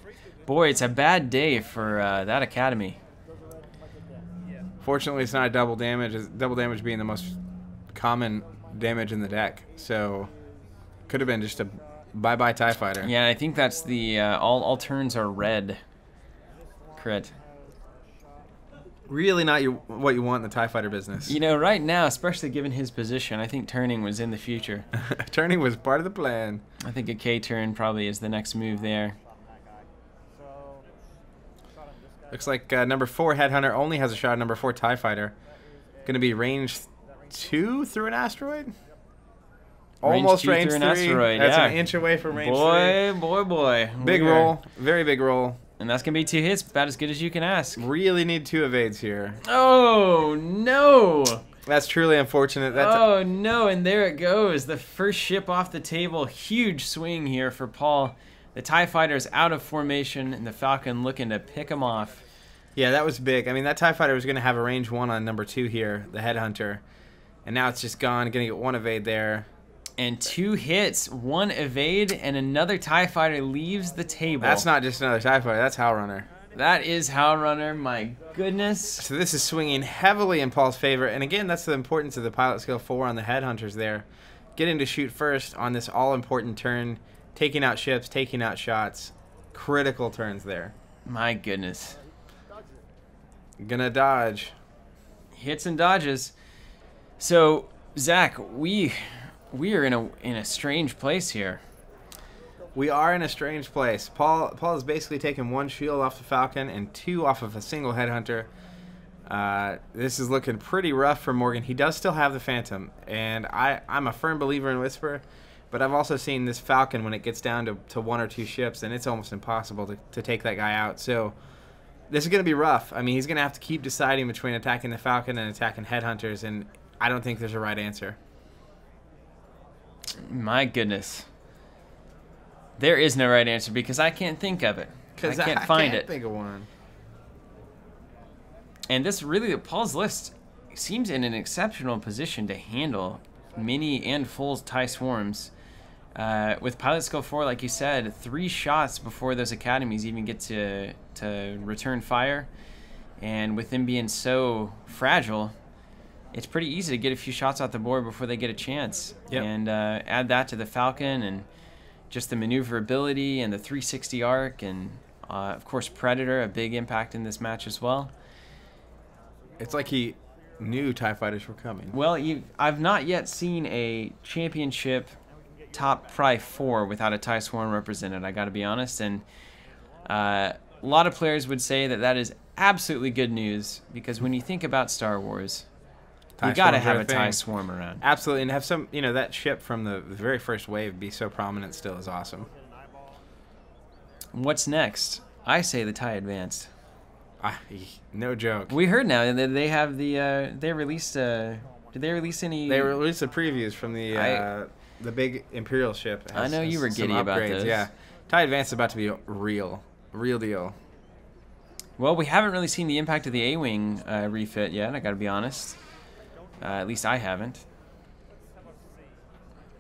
Boy, it's a bad day for that academy. Fortunately, it's not a double damage. Double damage being the most common damage in the deck. So, could have been just a bye-bye TIE Fighter. Yeah, I think that's the all turns are red crit. Really not what you want in the TIE Fighter business. You know, right now, especially given his position, I think turning was in the future. Turning was part of the plan. I think a K turn probably is the next move there. Looks like number 4 Headhunter only has a shot at number 4 TIE Fighter. Going to be range 2 through an asteroid? Almost range 3. Asteroid, That's yeah. an inch away from range 3. Boy. Big roll. Very big roll. And that's going to be 2 hits, about as good as you can ask. Really need 2 evades here. Oh, no. That's truly unfortunate. Oh, no, and there it goes. The first ship off the table. Huge swing here for Paul. The TIE Fighter is out of formation, and the Falcon looking to pick him off. Yeah, that was big. I mean, that TIE Fighter was going to have a range 1 on number 2 here, the Headhunter. And now it's just gone. Going to get 1 evade there. And 2 hits, 1 evade, and another TIE Fighter leaves the table. That's not just another TIE Fighter. That's Howlrunner. That is Howlrunner, my goodness. So this is swinging heavily in Paul's favor. And again, that's the importance of the pilot skill 4 on the Headhunters there. Getting to shoot first on this all-important turn. Taking out ships, taking out shots. Critical turns there. My goodness. Gonna dodge. Hits and dodges. So, Zach, we are in a strange place here. We are in a strange place. Paul has basically taken 1 shield off the Falcon and 2 off of a single Headhunter. This is looking pretty rough for Morgan. He does still have the Phantom, and I'm a firm believer in Whisper, but I've also seen this Falcon when it gets down to 1 or 2 ships, and it's almost impossible to take that guy out. So this is going to be rough. I mean, he's going to have to keep deciding between attacking the Falcon and attacking Headhunters, and I don't think there's a right answer. My goodness. There is no right answer because I can't think of it. I can't find it. Think of one. And this really, Paul's list seems in an exceptional position to handle mini and full TIE swarms. With pilot skill 4, like you said, 3 shots before those academies even get to return fire. And with them being so fragile, it's pretty easy to get a few shots off the board before they get a chance. Yep. And add that to the Falcon and just the maneuverability and the 360 arc and, of course, Predator, a big impact in this match as well. It's like he knew TIE Fighters were coming. Well, I've not yet seen a championship top probably 4 without a TIE Swarm represented, I got to be honest. And a lot of players would say that is absolutely good news because when you think about Star Wars, you got to have a TIE Swarm around. Absolutely, and have some, that ship from the very first wave be so prominent still is awesome. What's next? I say the TIE Advanced. No joke. We heard now that they have they released did they release any? They released the previews from the big Imperial ship. I know you were giddy about this. Yeah, TIE Advanced is about to be real deal. Well, we haven't really seen the impact of the A-Wing refit yet, I got to be honest. At least I haven't.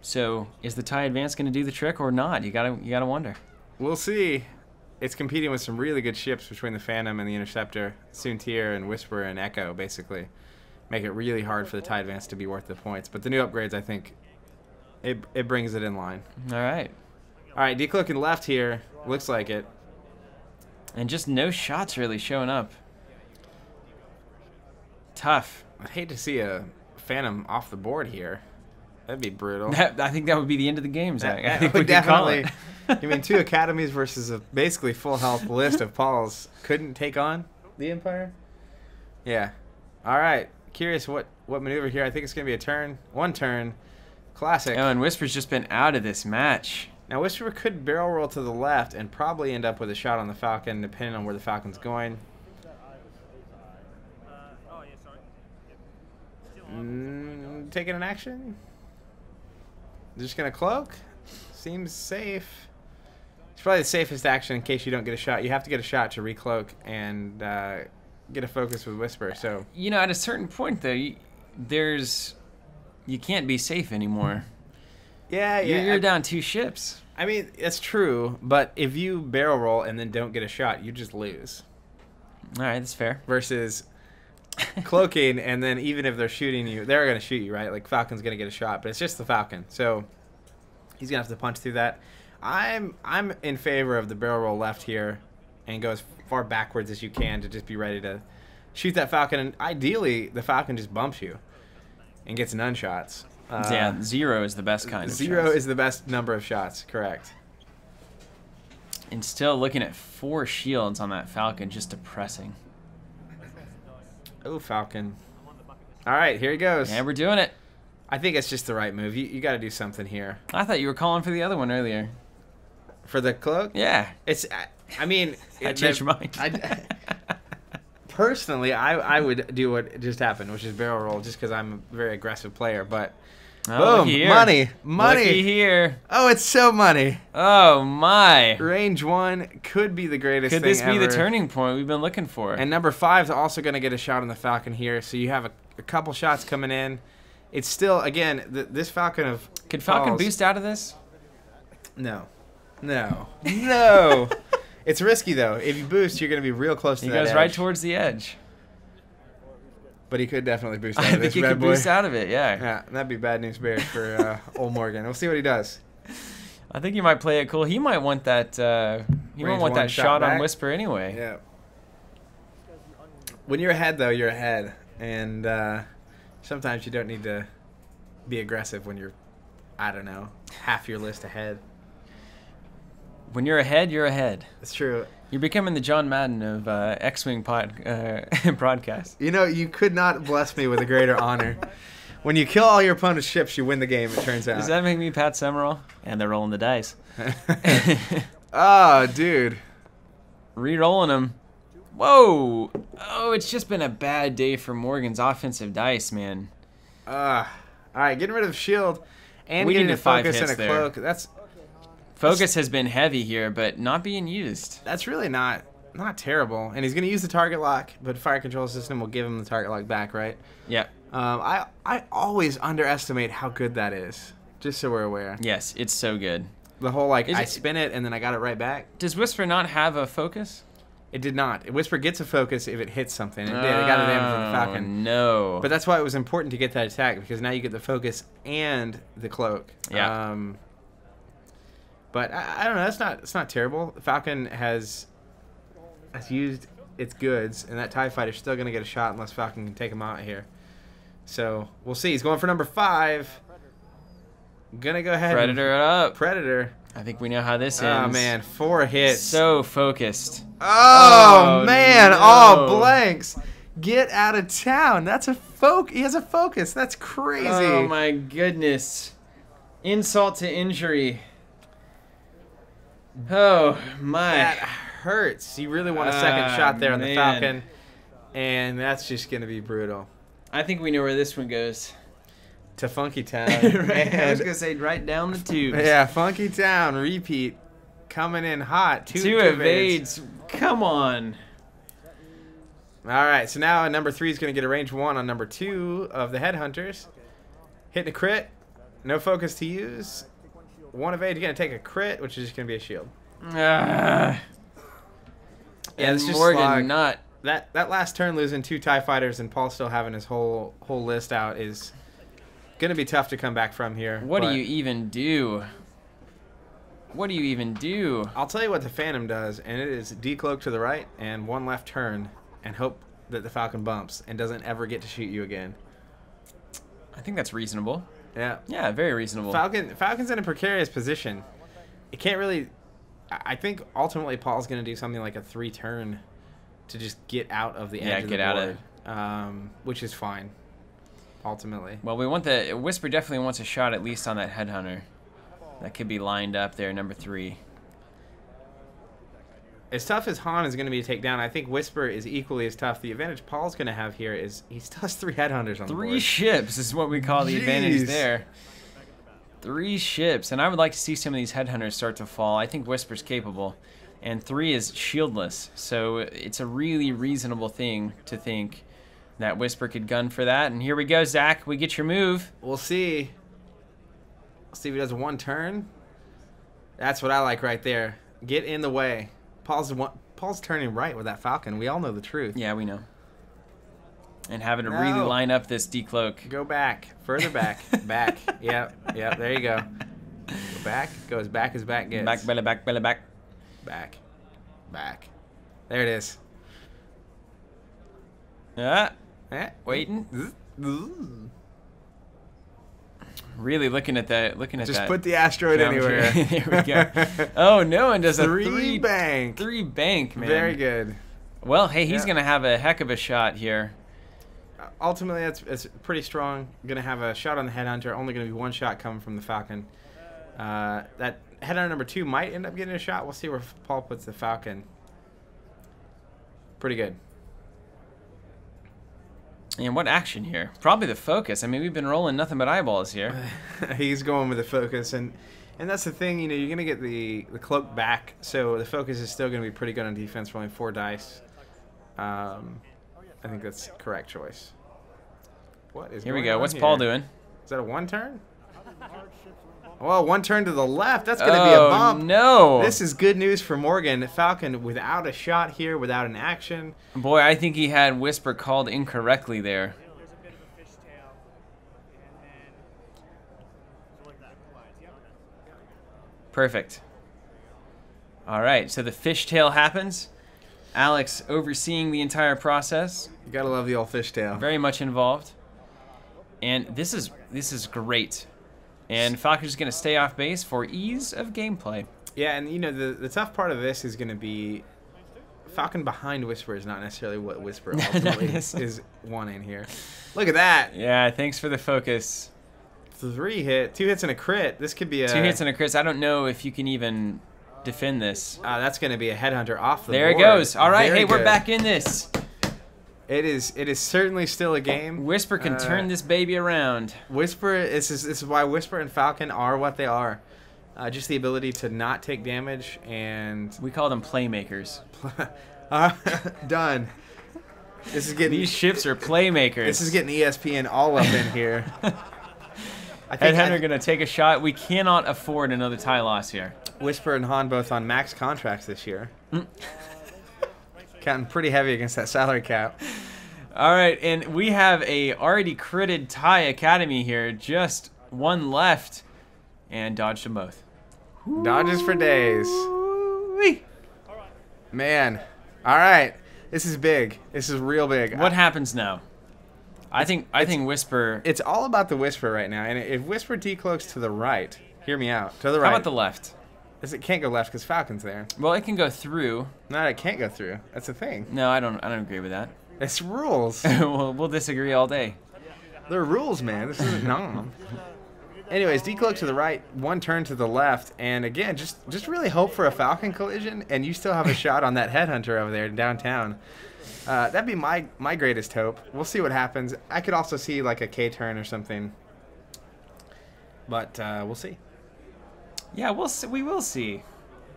So, is the TIE Advance going to do the trick or not? You gotta wonder. We'll see. It's competing with some really good ships between the Phantom and the Interceptor, Soontir and Whisper and Echo, basically. Make it really hard for the TIE Advance to be worth the points. But the new upgrades, I think, it brings it in line. All right. All right, decloaking left here. Looks like it. And just no shots really showing up. Tough. I'd hate to see a Phantom off the board here. That'd be brutal. I think that would be the end of the game, Zach. I think would we could call definitely. it. You mean 2 academies versus a basically full health list of Pauls couldn't take on the Empire? Yeah. All right. Curious what maneuver here. I think it's going to be a turn. 1 turn. Classic. Oh, and Whisper's just been out of this match. Now, Whisper could barrel roll to the left and probably end up with a shot on the Falcon, depending on where the Falcon's going. Taking an action? Just going to cloak? Seems safe. It's probably the safest action in case you don't get a shot. You have to get a shot to recloak and get a focus with Whisper. So at a certain point, though, you can't be safe anymore. Yeah. You're down 2 ships. I mean, it's true, but if you barrel roll and then don't get a shot, you just lose. All right, that's fair. Versus cloaking, and then even if they're shooting you, they're going to shoot you, right? Like Falcon's going to get a shot, but it's just the Falcon, so he's going to have to punch through that. I'm in favor of the barrel roll left here and go as far backwards as you can to just be ready to shoot that Falcon, and ideally the Falcon just bumps you and gets none shots. Yeah, 0 is the best kind of Zero shots. is the best number of shots, correct. And still looking at 4 shields on that Falcon, just depressing. Oh, Falcon. All right, here he goes. Yeah, we're doing it. I think it's just the right move. You got to do something here. I thought you were calling for the other one earlier. For the cloak? Yeah. It's. I mean, I changed your mind. Personally, I would do what just happened, which is barrel roll, just because I'm a very aggressive player. But Oh, boom, looky money. Looky here. Oh, it's so money. Oh my. Range 1 could be the greatest Could thing this be ever. the turning point we've been looking for? And number 5 is also going to get a shot on the Falcon here, so you have a couple shots coming in. It's still, again, this Falcon of Could Falcon Paul's- boost out of this? No. It's risky, though. If you boost, you're going to be real close to He that goes right edge. towards the edge. But he could definitely boost out I of think this he bad could boy. boost out of it, yeah. Yeah, that'd be bad news bears for old Morgan. We'll see what he does. I think he might play it cool. He might want that. He might Range want 1 that shot shot on back. Whisper anyway. Yeah. When you're ahead, though, you're ahead. And sometimes you don't need to be aggressive when you're, I don't know, half your list ahead. When you're ahead, you're ahead. It's true. You're becoming the John Madden of X-Wing broadcast. You know, you could not bless me with a greater honor. When you kill all your opponent's ships, you win the game, it turns out. Does that make me Pat Summerall? And they're rolling the dice. Oh, dude. Re-rolling them. Whoa! Oh, it's just been a bad day for Morgan's offensive dice, man. All right, getting rid of shield and We getting needed a 5 focus and hits a there. cloak. Focus has been heavy here, but not being used. That's really not terrible. And he's going to use the target lock, but fire control system will give him the target lock back, right? Yeah. I always underestimate how good that is, just so we're aware. Yes, it's so good. The whole, like, Is I it- spin it and then I got it right back. Does Whisper not have a focus? It did not. Whisper gets a focus if it hits something. It did. It got a damage from the Falcon. No. But that's why it was important to get that attack, because now you get the focus and the cloak. Yeah. But I don't know. It's not terrible. Falcon has used its goods, and that TIE fighter's still going to get a shot unless Falcon can take him out here. So we'll see. He's going for number 5. Gonna go ahead. Predator it up. Predator. I think we know how this Oh ends. man, 4 hits. So focused. Oh, Oh, man, no. all blanks. Get out of town. That's a he has a focus. That's crazy. Oh my goodness. Insult to injury. Oh my. That hurts. You really want a second shot there on the man. Falcon, and that's just going to be brutal. I think we know where this one goes. To Funky Town. Right, I was And- gonna say right down the tubes. yeah, Funky Town, repeat. Coming in hot. Two evades. Come on. All right, so now number 3 is going to get a range 1 on number 2 of the Headhunters. Hitting a crit. No focus to use. 1 evade. You're going to take a crit, which is just going to be a shield. Yeah, it's just Morgan slog. not. That last turn losing 2 TIE fighters and Paul still having his whole list out is going to be tough to come back from here. What do but you even do? What do you even do? I'll tell you what the Phantom does, and it is decloak to the right and 1 left turn and hope that the Falcon bumps and doesn't ever get to shoot you again. I think that's reasonable. Yeah. Yeah, very reasonable. Falcon's in a precarious position. It can't really... I think ultimately Paul's going to do something like a 3 turn to just get out of the edge of the get out board, which is fine, ultimately. Well, we want the Whisper definitely wants a shot at least on that Headhunter. That could be lined up there, number 3. As tough as Han is going to be to take down, I think Whisper is equally as tough. The advantage Paul's going to have here is he still has 3 Headhunters on the board. 3 ships is what we call the advantage Jeez. there. 3 ships, and I would like to see some of these Headhunters start to fall. I think Whisper's capable, and 3 is shieldless, so it's a really reasonable thing to think that Whisper could gun for that. And here we go, Zach. We get your move. We'll see. We'll see if he does a 1 turn. That's what I like right there. Get in the way. Paul's turning right with that falcon. We all know the truth. Yeah, we know. And having to really line up this decloak. Go back. Further back. Back. Yep. There you go. Go back. Go as back as back gets. Back, belly, back, belly, back. Back. Back. There it is. Waiting. Really looking at that. Just put the asteroid anywhere. There we go. Oh, no one does a three bank. Three bank, man. Very good. Well, hey, he's gonna have a heck of a shot here. Ultimately, it's pretty strong. Gonna have a shot on the headhunter. Only gonna be one shot coming from the falcon. That headhunter number 2 might end up getting a shot. We'll see where Paul puts the falcon. Pretty good. And what action here? Probably the focus. I mean, we've been rolling nothing but eyeballs here. He's going with the focus, and that's the thing. You know, you're gonna get the cloak back, so the focus is still gonna be pretty good on defense, rolling 4 dice. I think that's the correct choice. What is here we go. What's Paul doing? Is that a 1 turn? Well, 1 turn to the left. That's going to be a bump. No. This is good news for Morgan. Falcon without a shot here, without an action. Boy, I think he had Whisper called incorrectly there. Perfect. All right, so the fishtail happens. Alex overseeing the entire process. You got to love the old fishtail. Very much involved. And this is great. And Falcon's going to stay off base for ease of gameplay. Yeah, and you know, the tough part of this is going to be Falcon behind Whisper is not necessarily what Whisper ultimately is wanting here. Look at that. Yeah, thanks for the focus. 3 hit, 2 hits and a crit. This could be a 2 hits and a crit. I don't know if you can even defend this. That's going to be a headhunter off the there board. It goes. All right, Very hey, good. We're back in this. It is certainly still a game. Whisper can turn this baby around. Whisper, this is why Whisper and Falcon are what they are. Just the ability to not take damage, and we call them playmakers. Done. This is getting these ships are playmakers. This is getting ESPN all up in here. Headhunter gonna take a shot. We cannot afford another tie loss here. Whisper and Han both on max contracts this year. Counting pretty heavy against that salary cap. All right, and we have a already critted tie academy here. Just 1 left, and dodged them both. Dodges for days. Man, all right, this is big. This is real big. What happens now? I think Whisper. It's all about the Whisper right now, and if Whisper decloaks to the right, hear me out. To the right. How about the left? It can't go left because Falcon's there. Well, it can go through. No, it can't go through. That's the thing. No, I don't agree with that. It's rules. We'll disagree all day. They're rules, man. This isn't nom. Anyways, decloak to the right, 1 turn to the left, and again, just really hope for a Falcon collision, and you still have a shot on that headhunter over there downtown. That'd be my greatest hope. We'll see what happens. I could also see like a K turn or something, but we'll see. Yeah, we'll see. We will see,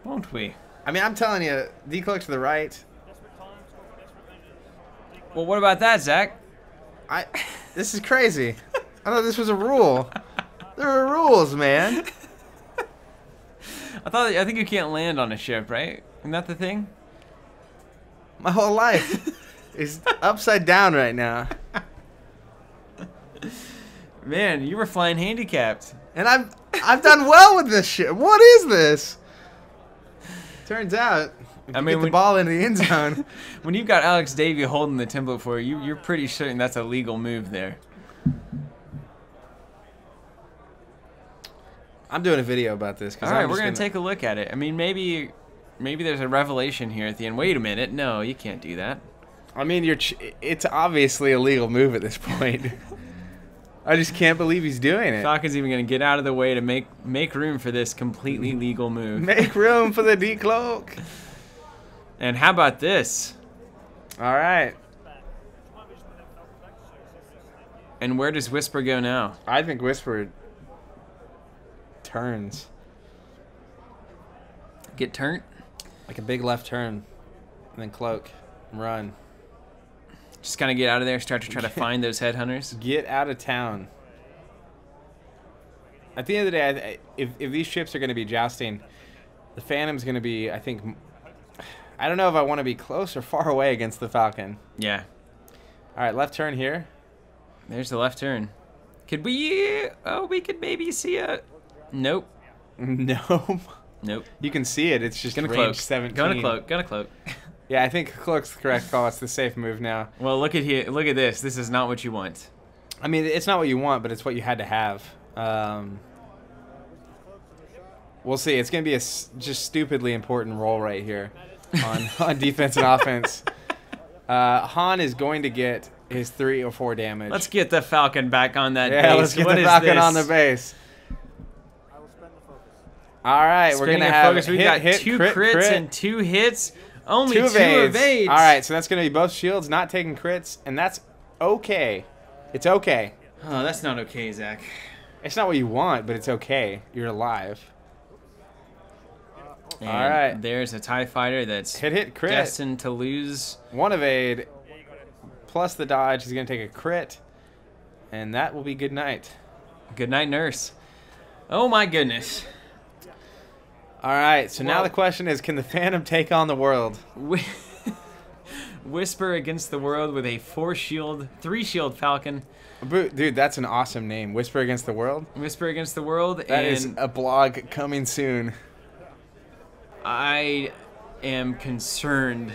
won't we? I mean, I'm telling you, decloak to the right. Well, what about that, Zach? This is crazy. I thought this was a rule. There are rules, man. I think you can't land on a ship, right? Isn't that the thing? My whole life is upside down right now. Man, you were flying handicapped. And I've done well with this shit. What is this? Turns out, if you get the ball into the end zone. When you've got Alex Davey holding the tempo for you, you're pretty certain that's a legal move there. I'm doing a video about this. All right, we're going to take a look at it. I mean, maybe there's a revelation here at the end. Wait a minute. No, you can't do that. I mean, it's obviously a legal move at this point. I just can't believe he's doing it. Falcon's even going to get out of the way to make room for this completely legal move. Make room for the decloak. And how about this? All right. And where does Whisper go now? I think Whisper turns. Get turned? Like a big left turn. And then cloak. Run. Just kind of get out of there, start to try to find those headhunters. Get out of town. At the end of the day, if these ships are going to be jousting, The Phantom's going to be, I think, I don't know if I want to be close or far away against the Falcon. Yeah. All right, left turn here. There's the left turn. Could we? Oh, we could maybe see a. Nope. No. Nope. You can see it. It's just Gonna range cloak. 17. Gonna cloak. Gonna cloak. Yeah, I think cloak's the correct call. It's the safe move now. Well, look at here. Look at this. This is not what you want. I mean, it's not what you want, but it's what you had to have. We'll see. It's going to be a just stupidly important role right here on defense and offense. Han is going to get his 3 or 4 damage. Let's get the Falcon back on that base. Yeah, let's get the Falcon on the base. I will spend the focus. All right, we're going to have focus. We've got 2 crits and 2 hits. Only 2 evades. All right, so that's going to be both shields not taking crits, and that's okay. It's okay. Oh, that's not okay, Zach. It's not what you want, but it's okay. You're alive. And all right. There's a TIE fighter that's hit crit. destined to lose. 1 evade plus the dodge. He's going to take a crit, and that will be good night. Good night, nurse. Oh, my goodness. All right, so now the question is, can the Phantom take on the world? Whisper against the world with a 4-shield, 3-shield Falcon. Dude, that's an awesome name. Whisper against the world? Whisper against the world. That is a blog coming soon. I am concerned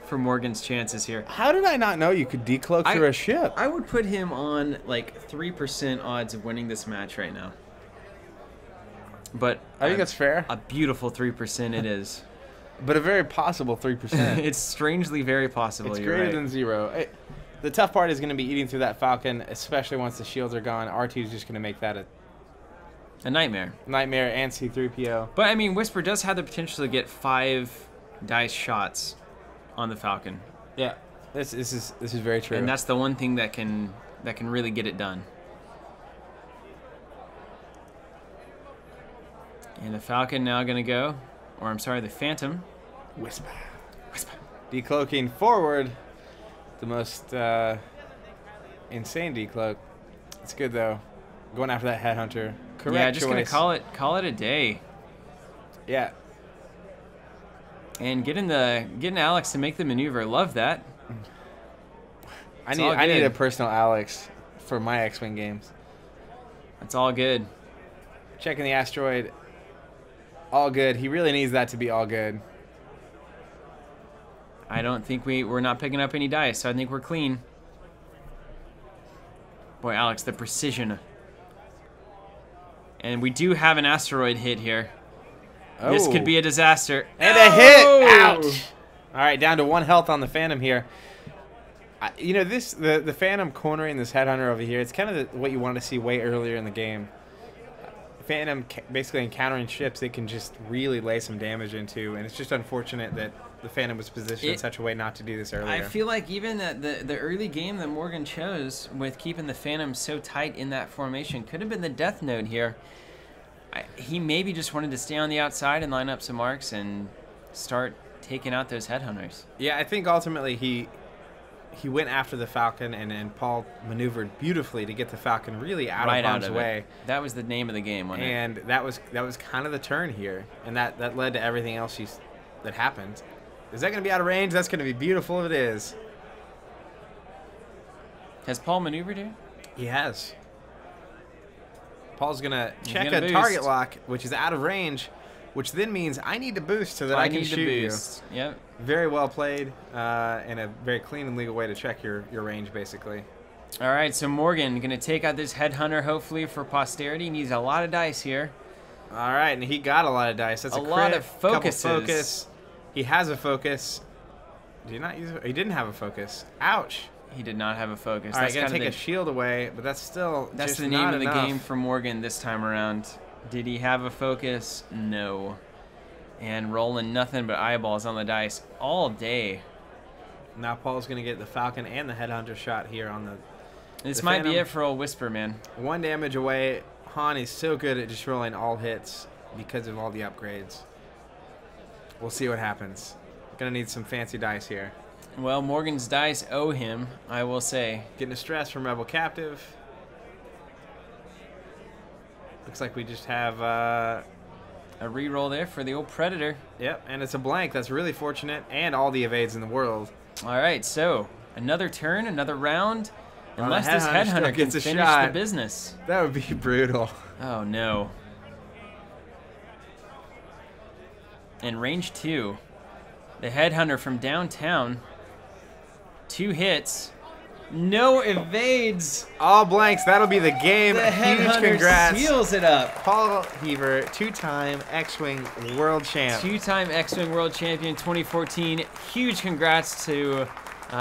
for Morgan's chances here. How did I not know you could decloak through a ship? I would put him on like 3% odds of winning this match right now. But I think that's fair. A beautiful 3% it is. But a very possible 3%. It's strangely very possible. It's You're greater right. than 0. The tough part is going to be eating through that Falcon, especially once the shields are gone. R2 is just going to make that a nightmare. Nightmare and C-3PO. But I mean, Whisper does have the potential to get 5 dice shots on the Falcon. Yeah, this is very true. And that's the one thing that can really get it done. And the Falcon now going to go, or I'm sorry, the Phantom. Whisper. Decloaking forward. The most insane decloak. It's good though. Going after that headhunter. Correct Yeah, just choice. gonna call it a day. Yeah. And getting Alex to make the maneuver. Love that. I need a personal Alex for my X-Wing games. That's all good. Checking the asteroid. All good. He really needs that to be all good. I don't think we're not picking up any dice, so I think we're clean. Boy, Alex, the precision. And we do have an asteroid hit here. Oh. This could be a disaster. And a hit! Ouch! All right, down to 1 health on the Phantom here. You know, the Phantom cornering this headhunter over here, it's kind of what you wanted to see way earlier in the game. Phantom basically encountering ships it can just really lay some damage into, and it's just unfortunate that the Phantom was positioned in such a way not to do this earlier. I feel like even the early game that Morgan chose with keeping the Phantom so tight in that formation could have been the death note here. He maybe just wanted to stay on the outside and line up some marks and start taking out those headhunters. Yeah, I think ultimately he went after the Falcon, and Paul maneuvered beautifully to get the Falcon really out of harm's way. That was the name of the game, wasn't it? And that was kind of the turn here, and that led to everything else that happened. Is that going to be out of range? That's going to be beautiful if it is. Has Paul maneuvered here? He has. Paul's going to check a target lock, which is out of range, which then means I need to boost so that I can shoot you. Yep. Very well played, and a very clean and legal way to check your range, basically. All right, so Morgan going to take out this headhunter, hopefully, for posterity. Needs a lot of dice here. All right, and he got a lot of dice. That's a crit, lot of focuses. Couple focus. He has a focus. Did he not use it? He didn't have a focus. Ouch. He did not have a focus. All right, going to take a shield away, but that's still That's just the name not of the enough. game for Morgan this time around. Did he have a focus? No. And rolling nothing but eyeballs on the dice all day. Now Paul's going to get the Falcon and the Headhunter shot here on the This might be it for old Whisper, man. 1 damage away. Han is so good at just rolling all hits because of all the upgrades. We'll see what happens. Going to need some fancy dice here. Well, Morgan's dice owe him, I will say. Getting a stress from Rebel Captive. Looks like we just have A reroll there for the old Predator. Yep, and it's a blank. That's really fortunate, and all the evades in the world. All right, so another turn, another round. Oh, Unless the this Headhunter Headhunter can gets a finish shot. the business. That would be brutal. Oh, no. And range 2. The Headhunter from downtown. 2 hits. No evades. All blanks. That'll be the game. The Huge Headhunter congrats. seals it up. Paul Heaver, 2-time X-Wing World Champ. 2-time X-Wing World Champion 2014. Huge congrats to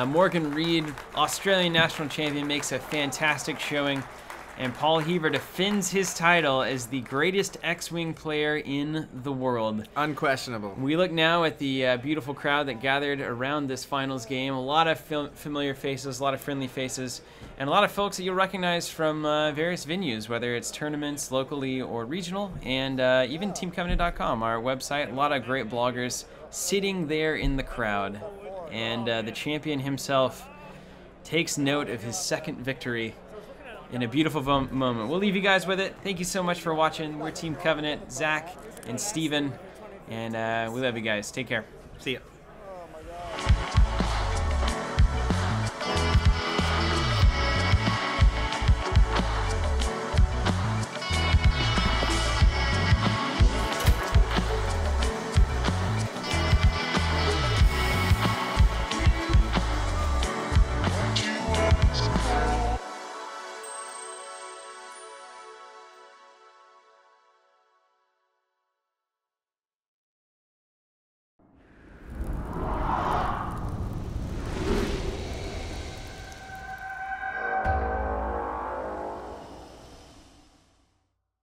Morgan Reid, Australian National Champion, makes a fantastic showing. And Paul Heaver defends his title as the greatest X-Wing player in the world. Unquestionable. We look now at the beautiful crowd that gathered around this finals game. A lot of familiar faces, a lot of friendly faces, and a lot of folks that you'll recognize from various venues, whether it's tournaments, locally or regional, and even TeamCovenant.com, our website. A lot of great bloggers sitting there in the crowd. And the champion himself takes note of his second victory in a beautiful moment. We'll leave you guys with it. Thank you so much for watching. We're Team Covenant, Zach and Steven, and we love you guys. Take care. See ya.